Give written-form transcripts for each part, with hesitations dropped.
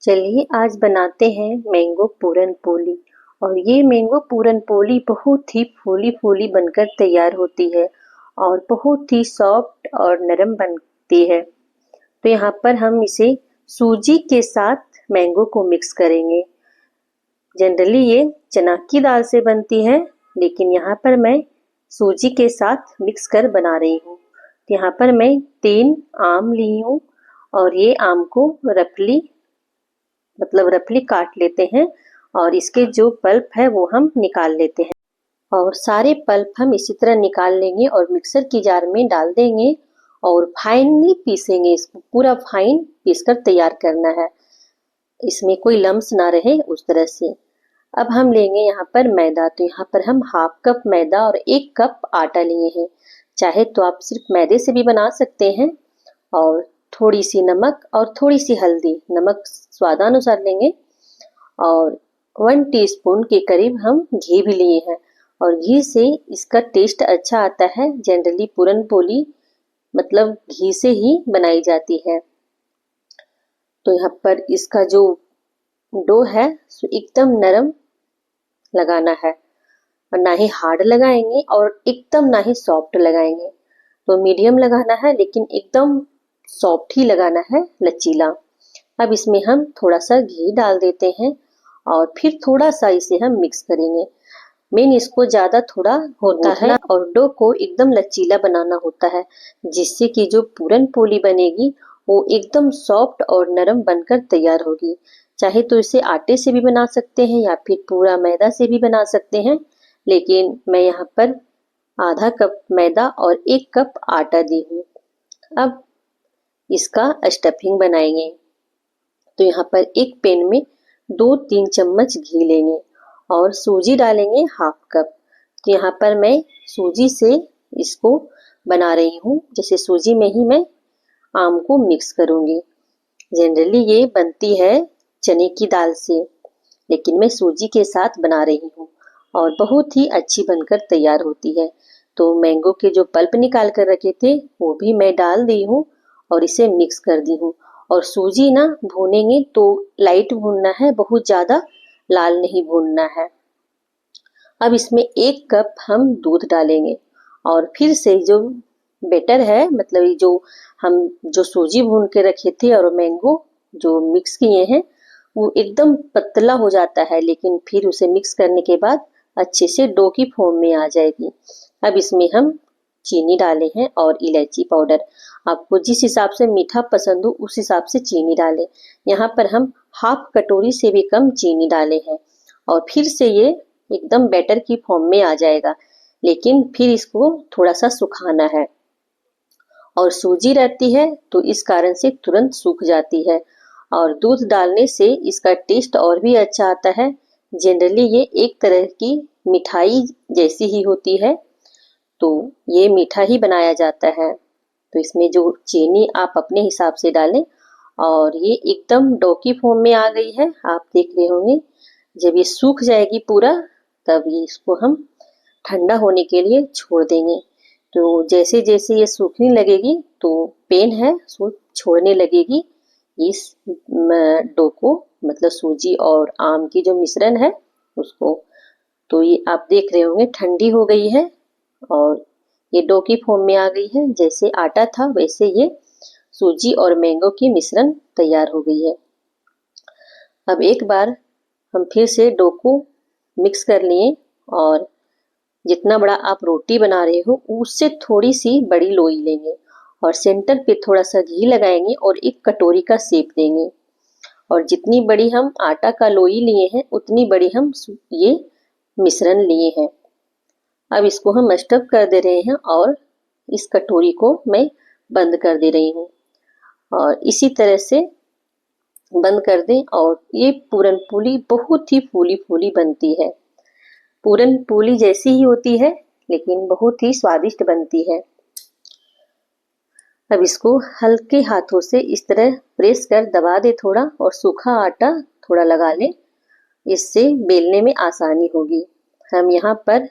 चलिए आज बनाते हैं मैंगो पूरन पोली। और ये मैंगो पूरन पोली बहुत ही फूली फूली बनकर तैयार होती है और बहुत ही सॉफ्ट और नरम बनती है। तो यहाँ पर हम इसे सूजी के साथ मैंगो को मिक्स करेंगे। जनरली ये चना की दाल से बनती है, लेकिन यहाँ पर मैं सूजी के साथ मिक्स कर बना रही हूँ। यहाँ पर मैं 3 आम ली हूँ और ये आम को रफली काट लेते हैं और इसके जो पल्प है वो हम निकाल लेते हैं। और सारे पल्प हम इसी तरह निकाल लेंगे और मिक्सर की जार में डाल देंगे और फाइनली पीसेंगे। इसको पूरा फाइन पीसकर तैयार करना है, इसमें कोई लम्स ना रहे उस तरह से। अब हम लेंगे यहाँ पर मैदा। तो यहाँ पर हम हाफ कप मैदा और 1 कप आटा लिए हैं। चाहे तो आप सिर्फ मैदे से भी बना सकते हैं। और थोड़ी सी नमक और थोड़ी सी हल्दी, नमक स्वादानुसार लेंगे। और 1 टीस्पून के करीब हम घी भी लिए हैं और घी से इसका टेस्ट अच्छा आता है। जनरली पूरन पोली मतलब घी से ही बनाई जाती है। तो यहाँ पर इसका जो डो है एकदम नरम लगाना है और ना ही हार्ड लगाएंगे और एकदम ना ही सॉफ्ट लगाएंगे। तो मीडियम लगाना है, लेकिन एकदम सॉफ्ट ही लगाना है, लचीला। अब इसमें हम थोड़ा सा घी डाल देते हैं और फिर थोड़ा सा इसे हम मिक्स करेंगे। मेन इसको ज्यादा थोड़ा होता है और डो को एकदम लचीला बनाना होता है, जिससे कि जो पूरन पोली बनेगी वो एकदम सॉफ्ट और नरम बनकर तैयार होगी। चाहे तो इसे आटे से भी बना सकते हैं या फिर पूरा मैदा से भी बना सकते हैं, लेकिन मैं यहाँ पर आधा कप मैदा और 1 कप आटा दी हूँ। अब इसका स्टफिंग बनाएंगे। तो यहाँ पर एक पैन में 2-3 चम्मच घी लेंगे और सूजी डालेंगे हाफ कप। तो यहाँ पर मैं सूजी से इसको बना रही हूँ, जैसे सूजी में ही मैं आम को मिक्स करूँगी। जनरली ये बनती है चने की दाल से, लेकिन मैं सूजी के साथ बना रही हूँ और बहुत ही अच्छी बनकर तैयार होती है। तो मैंगो के जो पल्प निकाल कर रखे थे वो भी मैं डाल दी हूँ और इसे मिक्स कर दी हूँ। और सूजी ना भूनेंगे तो लाइट भूनना है, बहुत ज्यादा लाल नहीं भूनना है। अब इसमें 1 कप हम दूध डालेंगे और फिर से जो बेटर है, मतलब जो सूजी भून के रखे थे और मैंगो जो मिक्स किए हैं वो एकदम पतला हो जाता है, लेकिन फिर उसे मिक्स करने के बाद अच्छे से डो की फॉर्म में आ जाएगी। अब इसमें हम चीनी डाले हैं और इलायची पाउडर। आपको जिस हिसाब से मीठा पसंद हो उस हिसाब से चीनी डालें। यहाँ पर हम हाफ कटोरी से भी कम चीनी डाले हैं और फिर से ये एकदम बैटर की फॉर्म में आ जाएगा, लेकिन फिर इसको थोड़ा सा सुखाना है। और सूजी रहती है तो इस कारण से तुरंत सूख जाती है और दूध डालने से इसका टेस्ट और भी अच्छा आता है। जनरली ये एक तरह की मिठाई जैसी ही होती है, तो ये मीठा ही बनाया जाता है। तो इसमें जो चीनी आप अपने हिसाब से डालें। और ये एकदम डो की फॉर्म में आ गई है, आप देख रहे होंगे। जब ये सूख जाएगी पूरा, तब ये इसको हम ठंडा होने के लिए छोड़ देंगे। तो जैसे जैसे ये सूखने लगेगी तो पेन है वो छोड़ने लगेगी इस डो को, मतलब सूजी और आम की जो मिश्रण है उसको। तो ये आप देख रहे होंगे ठंडी हो गई है और ये डो की फॉर्म में आ गई है। जैसे आटा था वैसे ये सूजी और मैंगो की मिश्रण तैयार हो गई है। अब एक बार हम फिर से डो को मिक्स कर लिए और जितना बड़ा आप रोटी बना रहे हो उससे थोड़ी सी बड़ी लोई लेंगे और सेंटर पे थोड़ा सा घी लगाएंगे और एक कटोरी का शेप देंगे। और जितनी बड़ी हम आटा का लोई लिए हैं उतनी बड़ी हम ये मिश्रण लिए हैं। अब इसको हम स्टफ कर दे रहे हैं और इस कटोरी को मैं बंद कर दे रही हूँ और इसी तरह से बंद कर दें। और ये पूरन पोली बहुत ही फूली फूली बनती है, पूरन पोली जैसी ही होती है लेकिन बहुत ही स्वादिष्ट बनती है। अब इसको हल्के हाथों से इस तरह प्रेस कर दबा दे थोड़ा और सूखा आटा थोड़ा लगा ले, इससे बेलने में आसानी होगी। हम यहाँ पर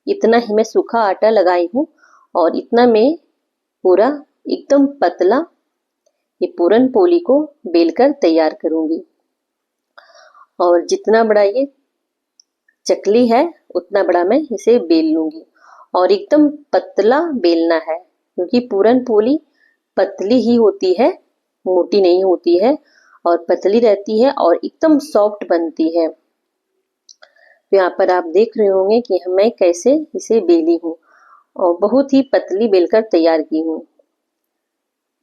इतना ही मैं सूखा आटा लगाई हूँ और इतना में पूरा एकदम पतला ये पूरन पोली को बेलकर तैयार करूंगी। और जितना बड़ा ये चकली है उतना बड़ा मैं इसे बेल लूंगी। और एकदम पतला बेलना है, क्योंकि पूरन पोली पतली ही होती है, मोटी नहीं होती है, और पतली रहती है और एकदम सॉफ्ट बनती है। तो यहाँ पर आप देख रहे होंगे कि मैं कैसे इसे बेली हूँ, और बहुत ही पतली बेलकर तैयार की हूँ।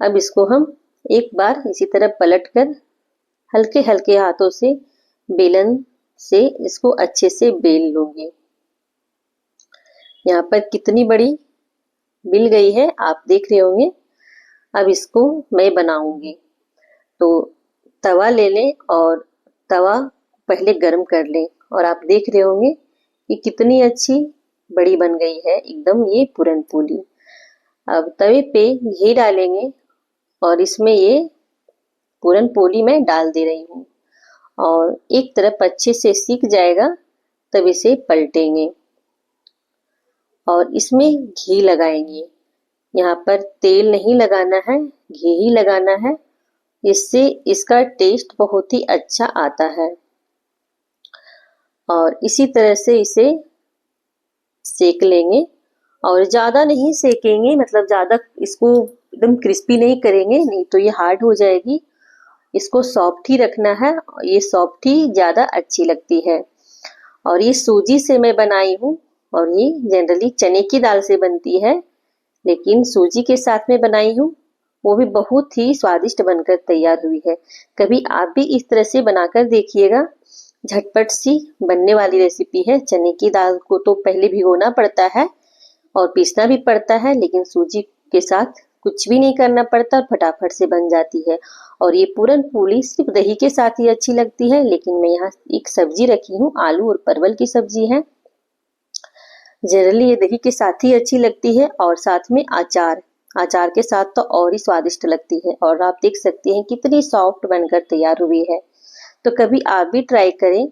अब इसको हम एक बार इसी तरह पलटकर हल्के हल्के हाथों से बेलन से इसको अच्छे से बेल लूंगी। यहाँ पर कितनी बड़ी बिल गई है आप देख रहे होंगे। अब इसको मैं बनाऊंगी। तो तवा ले लें और तवा पहले गरम कर लें, और आप देख रहे होंगे कि कितनी अच्छी बड़ी बन गई है एकदम ये पूरन पोली। अब तवे पे घी डालेंगे और इसमें ये पूरन पोली मैं डाल दे रही हूँ, और एक तरफ अच्छे से सिक जाएगा तब इसे पलटेंगे और इसमें घी लगाएंगे। यहाँ पर तेल नहीं लगाना है, घी ही लगाना है, इससे इसका टेस्ट बहुत ही अच्छा आता है। और इसी तरह से इसे सेक लेंगे, और ज़्यादा नहीं सेकेंगे, मतलब ज़्यादा इसको एकदम क्रिस्पी नहीं करेंगे, नहीं तो ये हार्ड हो जाएगी। इसको सॉफ्ट ही रखना है, ये सॉफ्ट ही ज़्यादा अच्छी लगती है। और ये सूजी से मैं बनाई हूँ, और ये जनरली चने की दाल से बनती है, लेकिन सूजी के साथ में बनाई हूँ, वो भी बहुत ही स्वादिष्ट बनकर तैयार हुई है। कभी आप भी इस तरह से बनाकर देखिएगा, झटपट सी बनने वाली रेसिपी है। चने की दाल को तो पहले भिगोना पड़ता है और पीसना भी पड़ता है, लेकिन सूजी के साथ कुछ भी नहीं करना पड़ता और फटाफट से बन जाती है। और ये पूरन पोली सिर्फ दही के साथ ही अच्छी लगती है, लेकिन मैं यहाँ एक सब्जी रखी हूँ, आलू और परवल की सब्जी है। जनरली ये दही के साथ ही अच्छी लगती है, और साथ में अचार के साथ तो और ही स्वादिष्ट लगती है। और आप देख सकते हैं कितनी सॉफ्ट बनकर तैयार हुई है। तो कभी आप भी ट्राई करें